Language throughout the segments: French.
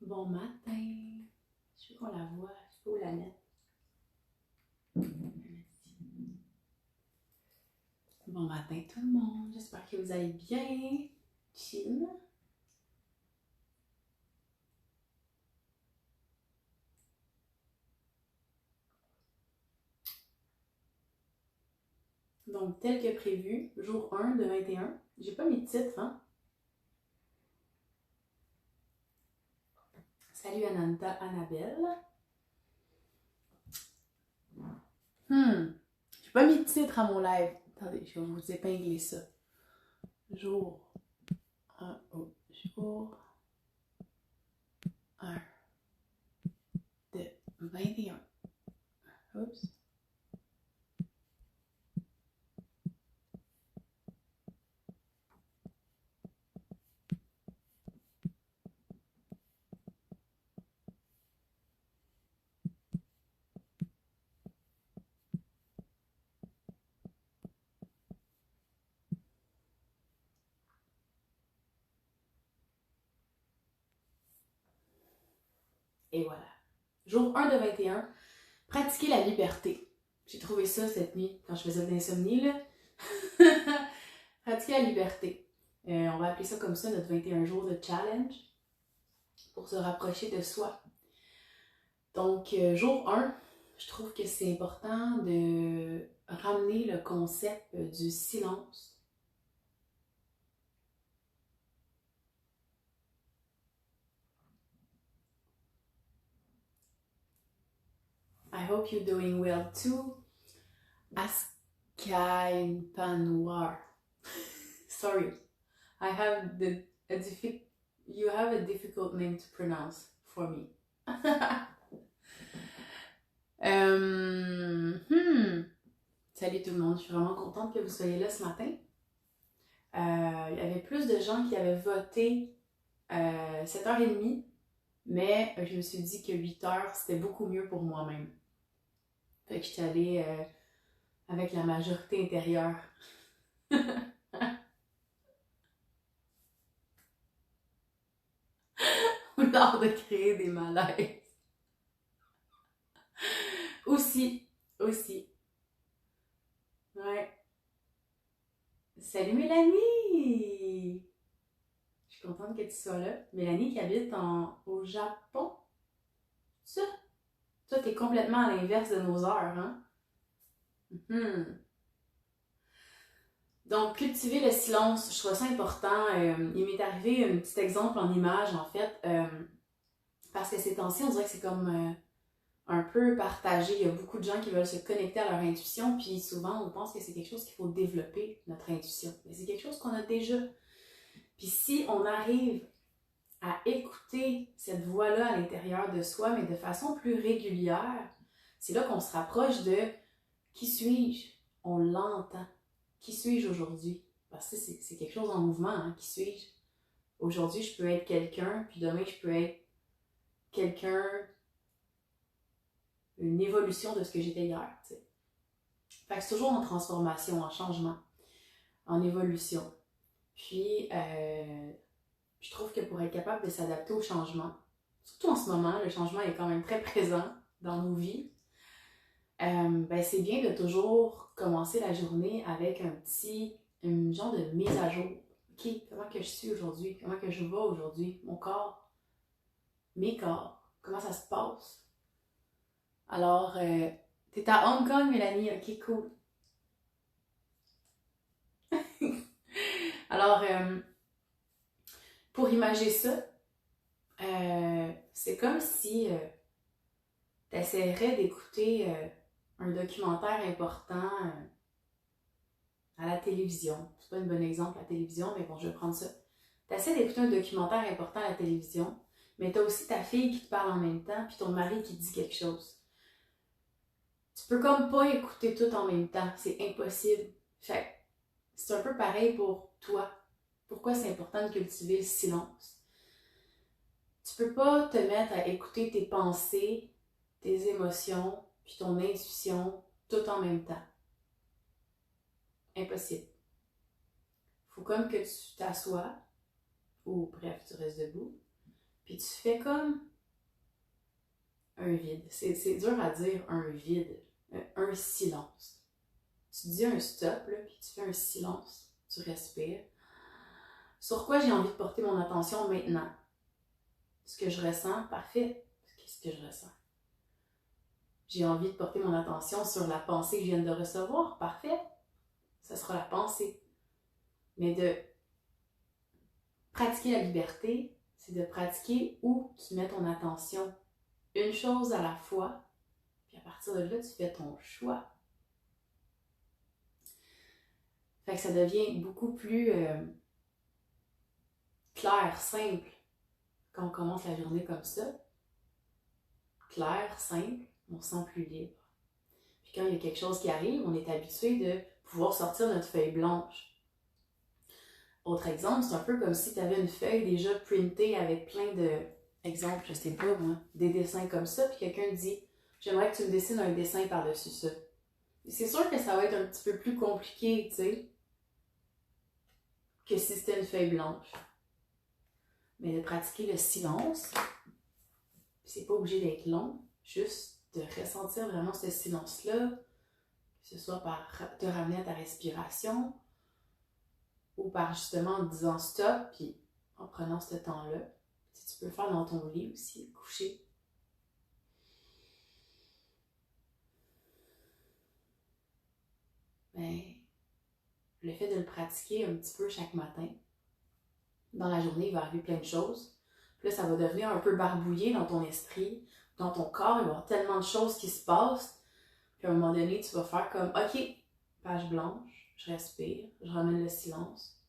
Bon matin. Je veux qu'on la voit. Je peux où la mettre? Bon matin tout le monde. J'espère que vous allez bien. Chill. Donc, tel que prévu, jour 1 de 21. J'ai pas mis de titre, hein? Salut Ananta, Annabelle. J'ai pas mis de titre à mon live. Attendez, je vais vous épingler ça. Jour 1. Oh, jour 1 de 21. Oups. Et voilà. Jour 1 de 21. Pratiquer la liberté. J'ai trouvé ça cette nuit quand je faisais de l'insomnie, là. Pratiquer la liberté. On va appeler ça comme ça, notre 21 jours de challenge pour se rapprocher de soi. Donc, jour 1, je trouve que c'est important de ramener le concept du silence. I hope you're doing well too. Askay Panwar. Sorry, I have you have a difficult name to pronounce for me. Salut tout le monde, je suis vraiment contente que vous soyez là ce matin. Il y avait plus de gens qui avaient voté 7h30, mais je me suis dit que 8h c'était beaucoup mieux pour moi-même. Fait que j'étais allée avec la majorité intérieure. L'art de créer des malaises. Aussi. Ouais. Salut Mélanie! Je suis contente que tu sois là. Mélanie qui habite au Japon. Ça? Toi, t'es complètement à l'inverse de nos heures, hein? Donc, cultiver le silence, je trouve ça important. Il m'est arrivé un petit exemple en image, en fait, parce que ces temps-ci, on dirait que c'est comme un peu partagé. Il y a beaucoup de gens qui veulent se connecter à leur intuition, puis souvent, on pense que c'est quelque chose qu'il faut développer, notre intuition. Mais c'est quelque chose qu'on a déjà. Puis si on arrive à écouter cette voix-là à l'intérieur de soi, mais de façon plus régulière, c'est là qu'on se rapproche de qui suis-je? On l'entend. Qui suis-je aujourd'hui? Parce que c'est quelque chose en mouvement, hein? Qui suis-je? Aujourd'hui, je peux être quelqu'un, puis demain, je peux être quelqu'un, une évolution de ce que j'étais hier. T'sais. Fait que c'est toujours en transformation, en changement, en évolution. Puis, je trouve que pour être capable de s'adapter au changement, surtout en ce moment, le changement est quand même très présent dans nos vies, c'est bien de toujours commencer la journée avec un genre de mise à jour. OK, comment que je suis aujourd'hui? Comment que je vais aujourd'hui? Mon corps, mes corps, comment ça se passe? Alors, t'es à Hong Kong, Mélanie? OK, cool. Alors, pour imager ça, c'est comme si tu essaierais d'écouter un documentaire important à la télévision. C'est pas un bon exemple, la télévision, mais bon, je vais prendre ça. Tu essaies d'écouter un documentaire important à la télévision, mais tu as aussi ta fille qui te parle en même temps, puis ton mari qui te dit quelque chose. Tu peux comme pas écouter tout en même temps, c'est impossible. Fait c'est un peu pareil pour toi. Pourquoi c'est important de cultiver le silence? Tu peux pas te mettre à écouter tes pensées, tes émotions, puis ton intuition tout en même temps. Impossible. Faut comme que tu t'assoies, ou bref, tu restes debout, Puis tu fais comme un vide. C'est dur à dire un vide, un silence. Tu dis un stop, là, puis tu fais un silence. Tu respires. Sur quoi j'ai envie de porter mon attention maintenant? Ce que je ressens, parfait. Qu'est-ce que je ressens? J'ai envie de porter mon attention sur la pensée que je viens de recevoir, parfait. Ça sera la pensée. Mais de pratiquer la liberté, c'est de pratiquer où tu mets ton attention. Une chose à la fois, puis à partir de là, tu fais ton choix. Fait que ça devient beaucoup plus clair, simple, quand on commence la journée comme ça. Clair, simple, on se sent plus libre. Puis quand il y a quelque chose qui arrive, on est habitué de pouvoir sortir notre feuille blanche. Autre exemple, c'est un peu comme si tu avais une feuille déjà printée avec plein de, exemple, je sais pas moi, des dessins comme ça, puis quelqu'un dit « J'aimerais que tu me dessines un dessin par-dessus ça. » C'est sûr que ça va être un petit peu plus compliqué, tu sais, que si c'était une feuille blanche. Mais de pratiquer le silence, c'est pas obligé d'être long, juste de ressentir vraiment ce silence-là, que ce soit par te ramener à ta respiration, ou par justement en disant stop, puis en prenant ce temps-là. Tu peux le faire dans ton lit aussi, couché. Ben, le fait de le pratiquer un petit peu chaque matin, dans la journée, il va arriver plein de choses. Puis là, ça va devenir un peu barbouillé dans ton esprit, dans ton corps, il va y avoir tellement de choses qui se passent. Puis à un moment donné, tu vas faire comme, OK, page blanche, je respire, je ramène le silence.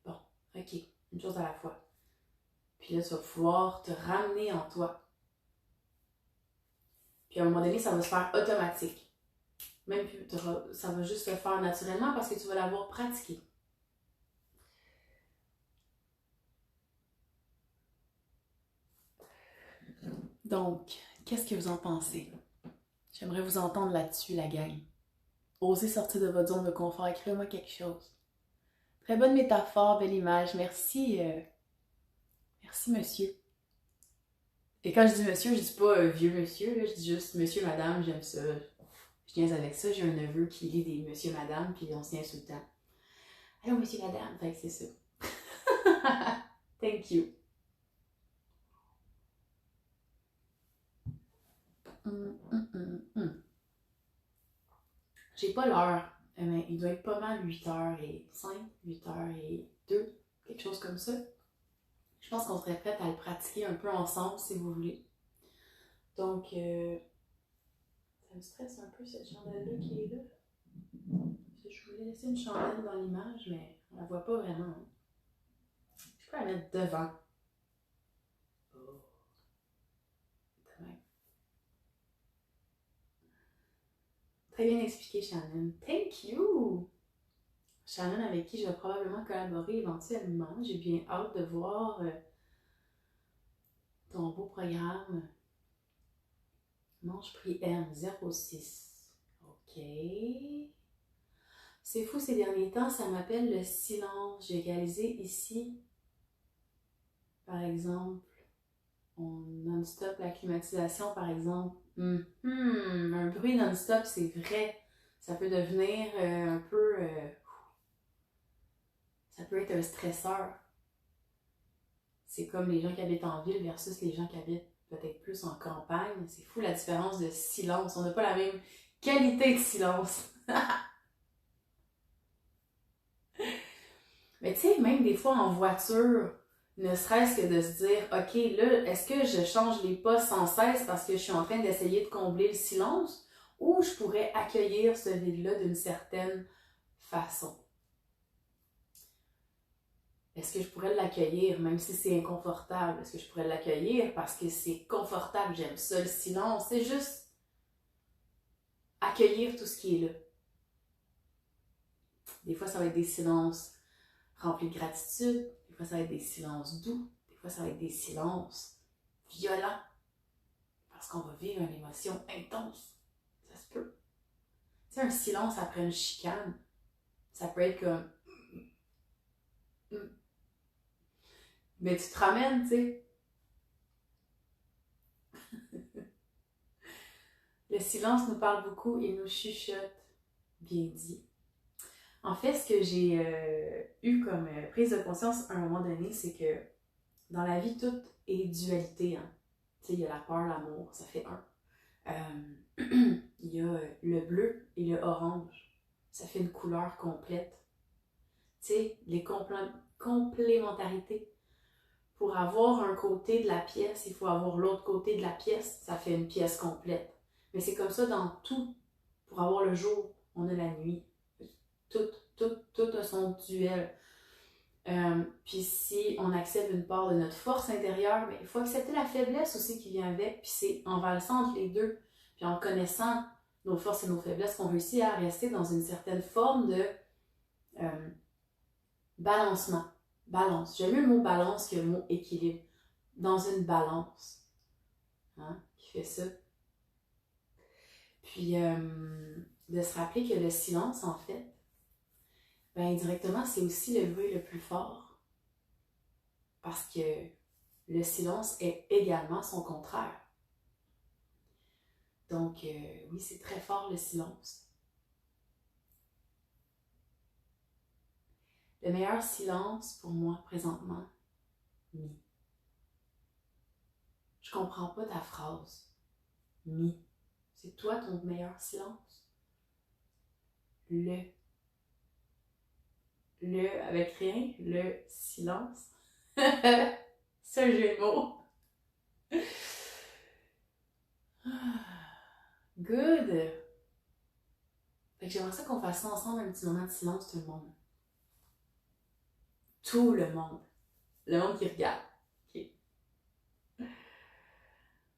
Bon, OK, une chose à la fois. Puis là, tu vas pouvoir te ramener en toi. Puis à un moment donné, ça va se faire automatique. Même plus, ça va juste se faire naturellement parce que tu vas l'avoir pratiqué. Donc, qu'est-ce que vous en pensez? J'aimerais vous entendre là-dessus, la gang. Osez sortir de votre zone de confort, écrivez-moi quelque chose. Très bonne métaphore, belle image. Merci, merci monsieur. Et quand je dis monsieur, je dis pas vieux monsieur, là, je dis juste monsieur, madame, j'aime ça. Je viens avec ça, j'ai un neveu qui lit des monsieur, madame, puis on se tient tout le temps. Allô, monsieur, madame, fait que c'est ça. Thank you. J'ai pas l'heure, mais il doit être pas mal 8h05, 8h02, quelque chose comme ça. Je pense qu'on serait prête à le pratiquer un peu ensemble si vous voulez. Donc, ça me stresse un peu cette chandelle-là qui est là. Je voulais laisser une chandelle dans l'image, mais on la voit pas vraiment. Je peux la mettre devant. Oh. Très bien expliqué, Shannon. Thank you! Shannon, avec qui je vais probablement collaborer éventuellement. J'ai bien hâte de voir ton beau programme. Mange prix M06. OK. C'est fou, ces derniers temps, ça m'appelle le silence. J'ai réalisé ici, par exemple, on non-stop la climatisation, par exemple. Un bruit non-stop, c'est vrai. Ça peut devenir un peu... ça peut être un stresseur. C'est comme les gens qui habitent en ville versus les gens qui habitent peut-être plus en campagne. C'est fou la différence de silence. On n'a pas la même qualité de silence. Mais tu sais, même des fois en voiture, ne serait-ce que de se dire, OK, là, est-ce que je change les pas sans cesse parce que je suis en train d'essayer de combler le silence ou je pourrais accueillir ce vide-là d'une certaine façon? Est-ce que je pourrais l'accueillir même si c'est inconfortable? Est-ce que je pourrais l'accueillir parce que c'est confortable? J'aime ça, le silence. C'est juste accueillir tout ce qui est là. Des fois, ça va être des silences remplis de gratitude. Des fois, ça va être des silences doux. Des fois, ça va être des silences violents. Parce qu'on va vivre une émotion intense. Ça se peut. Tu sais, un silence après une chicane, ça peut être comme... Mais tu te ramènes, tu sais. Le silence nous parle beaucoup, il nous chuchote. Bien dit. En fait, ce que j'ai eu comme prise de conscience à un moment donné, c'est que dans la vie, tout est dualité. Hein. Tu sais, il y a la peur, l'amour, ça fait un. Il y a le bleu et le orange. Ça fait une couleur complète. Tu sais, les complémentarités. Pour avoir un côté de la pièce, il faut avoir l'autre côté de la pièce. Ça fait une pièce complète. Mais c'est comme ça dans tout. Pour avoir le jour, on a la nuit. Tout a son duel. Puis si on accepte une part de notre force intérieure, mais il faut accepter la faiblesse aussi qui vient avec. Puis c'est en valsant entre les deux, puis en connaissant nos forces et nos faiblesses, qu'on réussit à rester dans une certaine forme de balancement. Balance. J'aime mieux le mot balance que le mot équilibre. Dans une balance. Hein, qui fait ça. Puis de se rappeler que le silence, en fait, ben indirectement, c'est aussi le bruit le plus fort. Parce que le silence est également son contraire. Donc, oui, c'est très fort le silence. Le meilleur silence pour moi présentement, mi. Je comprends pas ta phrase. Mi. C'est toi ton meilleur silence. Le avec rien, le silence. C'est un jeu de mots. Good. Fait que j'aimerais ça qu'on fasse ça ensemble, un petit moment de silence, tout le monde. Tout le monde. Le monde qui regarde. OK.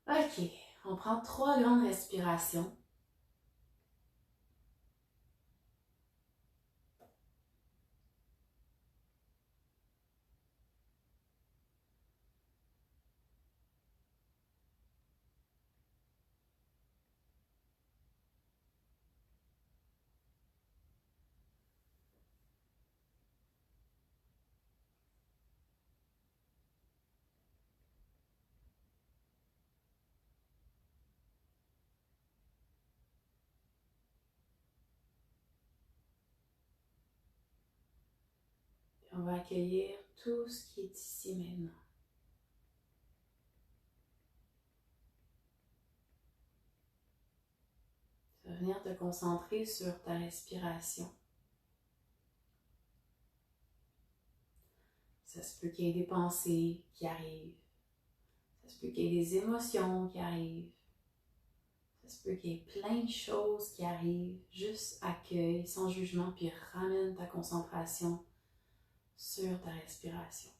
OK. On prend 3 grandes respirations. On va accueillir tout ce qui est ici maintenant. Tu vas venir te concentrer sur ta respiration. Ça se peut qu'il y ait des pensées qui arrivent. Ça se peut qu'il y ait des émotions qui arrivent. Ça se peut qu'il y ait plein de choses qui arrivent. Juste accueille, sans jugement, puis ramène ta concentration sur ta respiration.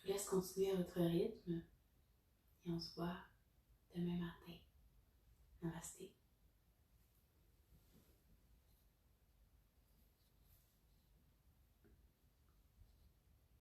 vous laisse continuer à votre rythme et on se voit demain matin. Namasté.